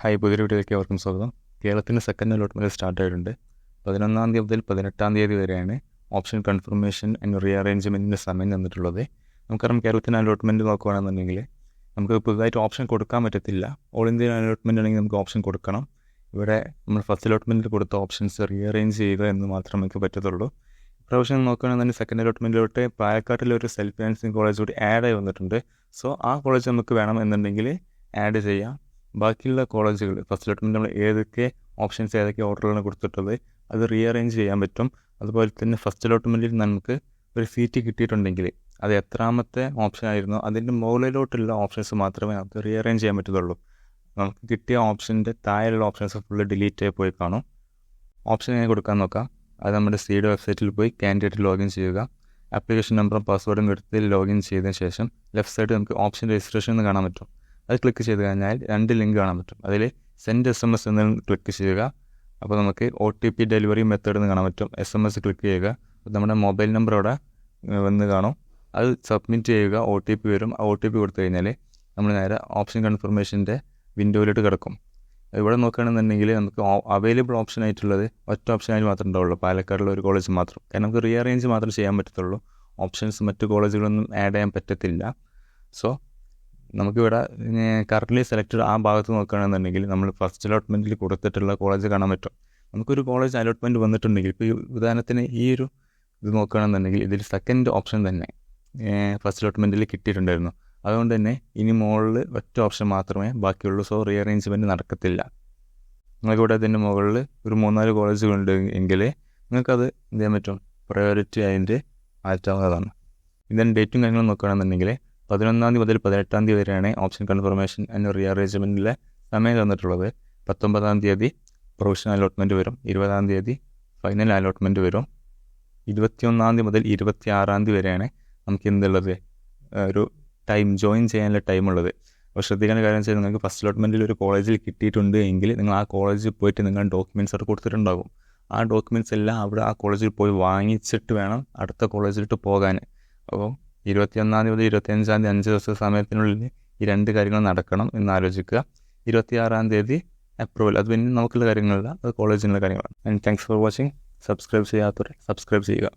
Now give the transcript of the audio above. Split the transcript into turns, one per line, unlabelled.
Hi, പുതിയൊരു വീഡിയോയിലേക്ക് അവർക്കും സ്വാഗതം. കേരളത്തിൻ്റെ സെക്കൻഡ് അലോട്ട്മെൻറ്റ് സ്റ്റാർട്ട് ആയിട്ടുണ്ട്. 11-ാം തീയതി മുതൽ 18-ാം തീയതി വരെയാണ് ഓപ്ഷൻ കൺഫർമേഷൻ ആൻഡ് റീഅറേഞ്ച്മെൻറ്റിൻ്റെ സമയം തന്നിട്ടുള്ളത്. നമുക്കറിയാം, കേരളത്തിൻ്റെ അലോട്ട്മെൻറ്റ് നോക്കുകയാണെന്നുണ്ടെങ്കിൽ നമുക്ക് പുതുതായിട്ട് ഓപ്ഷൻ കൊടുക്കാൻ പറ്റത്തില്ല. ഓൾ ഇന്ത്യ അലോട്ട്മെൻറ്റ് ആണെങ്കിൽ നമുക്ക് ഓപ്ഷൻ കൊടുക്കണം. ഇവിടെ നമ്മൾ ഫസ്റ്റ് അലോട്ട്മെൻറ്റിൽ കൊടുത്ത ഓപ്ഷൻസ് റീഅറേഞ്ച് ചെയ്യുക എന്ന് മാത്രമേ നമുക്ക് പറ്റത്തുള്ളൂ. ഇപ്രാവശ്യം നോക്കുകയാണെന്നുണ്ടെങ്കിൽ സെക്കൻഡ് അലോട്ട്മെൻറ്റിലോട്ട് പാലക്കാട്ടിലൊരു സെൽഫ് ഫിനാൻസിങ് കോളേജ് കൂടി ആഡ് ആയി വന്നിട്ടുണ്ട്. സോ ആ കോളേജ് നമുക്ക് വേണം എന്നുണ്ടെങ്കിൽ ആഡ് ചെയ്യാം. ബാക്കിയുള്ള കോളേജുകൾ ഫസ്റ്റ് അലോട്ട്മെൻറ്റ് നമ്മൾ ഏതൊക്കെ ഓർഡറുകളാണ് കൊടുത്തിട്ടുള്ളത് അത് റീഅറേഞ്ച് ചെയ്യാൻ പറ്റും. അതുപോലെ തന്നെ ഫസ്റ്റ് അലോട്ട്മെൻറ്റിൽ നമുക്ക് ഒരു സീറ്റ് കിട്ടിയിട്ടുണ്ടെങ്കിൽ അത് എത്രാമത്തെ ഓപ്ഷൻ ആയിരുന്നോ അതിൻ്റെ മുകളിലോട്ടുള്ള ഓപ്ഷൻസ് മാത്രമേ നമുക്ക് റീഅറേഞ്ച് ചെയ്യാൻ പറ്റത്തുള്ളൂ. നമുക്ക് കിട്ടിയ ഓപ്ഷൻ്റെ താഴെയുള്ള ഓപ്ഷൻസ് ഫുള്ള് ഡിലീറ്റ് ആയി പോയി കാണും. ഓപ്ഷൻ എങ്ങനെ കൊടുക്കാൻ നോക്കാം. അത് നമ്മുടെ സിയുടെ വെബ്സൈറ്റിൽ പോയി കാൻഡിഡേറ്റ് ലോഗിൻ ചെയ്യുക. ആപ്ലിക്കേഷൻ നമ്പറും പാസ്വേഡും എടുത്ത് ലോഗിൻ ചെയ്തതിന് ശേഷം ലെഫ്റ്റ് സൈഡ് നമുക്ക് ഓപ്ഷൻ രജിസ്ട്രേഷൻ എന്ന് കാണാൻ പറ്റും. അത് ക്ലിക്ക് ചെയ്ത് കഴിഞ്ഞാൽ 2 ലിങ്ക് കാണാൻ പറ്റും. അതിൽ സെൻഡ് SMS എന്ന് ക്ലിക്ക് ചെയ്യുക. അപ്പോൾ നമുക്ക് OTP ഡെലിവറി മെത്തേഡ് എന്ന് കാണാൻ പറ്റും. SMS ക്ലിക്ക് ചെയ്യുക. നമ്മുടെ മൊബൈൽ നമ്പർ അവിടെ വന്ന് കാണും. അത് സബ്മിറ്റ് ചെയ്യുക. OTP വരും. ആ OTP കൊടുത്തു കഴിഞ്ഞാൽ നമ്മൾ നേരെ ഓപ്ഷൻ കൺഫർമേഷൻ്റെ വിൻഡോയിലോട്ട് കിടക്കും. ഇവിടെ നോക്കുകയാണെന്നുണ്ടെങ്കിൽ നമുക്ക് അവൈലബിൾ ഓപ്ഷൻ ആയിട്ടുള്ളത് ഒറ്റ ഓപ്ഷനായി മാത്രമേ ഉണ്ടാവുള്ളൂ, പാലക്കാടുള്ള ഒരു കോളേജ് മാത്രം. കാരണം നമുക്ക് റീഅറേഞ്ച് മാത്രമേ ചെയ്യാൻ പറ്റത്തുള്ളൂ. ഓപ്ഷൻസ് മറ്റു കോളേജുകളൊന്നും ആഡ് ചെയ്യാൻ പറ്റത്തില്ല. സോ നമുക്കിവിടെ കറക്റ്റ്ലി സെലക്റ്റഡ് ആ ഭാഗത്ത് നോക്കുകയാണെന്നുണ്ടെങ്കിൽ നമ്മൾ ഫസ്റ്റ് അലോട്ട്മെൻറ്റിൽ കൊടുത്തിട്ടുള്ള കോളേജ് കാണാൻ പറ്റും. നമുക്കൊരു കോളേജ് അലോട്ട്മെൻറ്റ് വന്നിട്ടുണ്ടെങ്കിൽ ഇപ്പോൾ ഉദാഹരണത്തിന് ഈ ഒരു ഇത് നോക്കുകയാണെന്നുണ്ടെങ്കിൽ ഇതിൽ സെക്കൻഡ് ഓപ്ഷൻ തന്നെ ഫസ്റ്റ് അലോട്ട്മെൻറ്റിൽ കിട്ടിയിട്ടുണ്ടായിരുന്നു. അതുകൊണ്ട് തന്നെ ഇനി മുകളിൽ ഒറ്റ ഓപ്ഷൻ മാത്രമേ ബാക്കിയുള്ളൂ. സോ റീഅറേഞ്ച്മെൻറ്റ് നടക്കത്തില്ല. നിങ്ങൾക്കിവിടെ അതിൻ്റെ മുകളിൽ ഒരു 3-4 കോളേജുകളുണ്ട് എങ്കിൽ നിങ്ങൾക്കത് എന്ത് ചെയ്യാൻ പറ്റും, പ്രയോറിറ്റി അതിൻ്റെ മാറ്റാവുന്നതാണ്. ഇതിൻ്റെ ഡേറ്റും കാര്യങ്ങളും നോക്കുകയാണെന്നുണ്ടെങ്കിൽ 11-ാം തീയതി മുതൽ 18-ാം തീയതി വരെയാണ് ഓപ്ഷൻ കൺഫർമേഷൻ ആൻഡ് റീഅറേഞ്ച്മെൻറ്റിലെ സമയം തന്നിട്ടുള്ളത്. 19-ാം തീയതി പ്രൊവിഷണൽ അലോട്ട്മെൻറ്റ് വരും. 20-ാം തീയതി ഫൈനൽ അലോട്ട്മെൻറ്റ് വരും. 21-ാം തീയതി മുതൽ 26-ാം തീയതി വരെയാണ് നമുക്ക് എന്തുള്ളത്, ഒരു ടൈം ജോയിൻ ചെയ്യാനുള്ള ടൈമുള്ളത്. അപ്പോൾ ശ്രദ്ധിക്കേണ്ട കാര്യം വെച്ചാൽ നിങ്ങൾക്ക് ഫസ്റ്റ് അലോട്ട്മെൻറ്റിൽ ഒരു കോളേജിൽ കിട്ടിയിട്ടുണ്ട് എങ്കിൽ നിങ്ങൾ ആ കോളേജിൽ പോയിട്ട് നിങ്ങൾ ഡോക്യുമെൻറ്റ്സ് അവിടെ കൊടുത്തിട്ടുണ്ടാകും. ആ ഡോക്യുമെൻറ്റ്സ് എല്ലാം അവിടെ ആ കോളേജിൽ പോയി വാങ്ങിച്ചിട്ട് വേണം അടുത്ത കോളേജിലോട്ട് പോകാൻ. അപ്പോൾ 21-ാം തീയതി മുതൽ 25-ാം തീയതി 5 ദിവസ സമയത്തിനുള്ളിൽ ഈ 2 കാര്യങ്ങൾ നടക്കണം എന്ന് ആലോചിക്കുക. 26-ാം തീയതി അപ്രൂവൽ, അത് പിന്നെ നമുക്കുള്ള കാര്യങ്ങളല്ല, അത് കോളേജിനുള്ള കാര്യങ്ങളാണ്. And thanks for watching. Subscribe ചെയ്യാത്തവരെ സബ്സ്ക്രൈബ് ചെയ്യുക.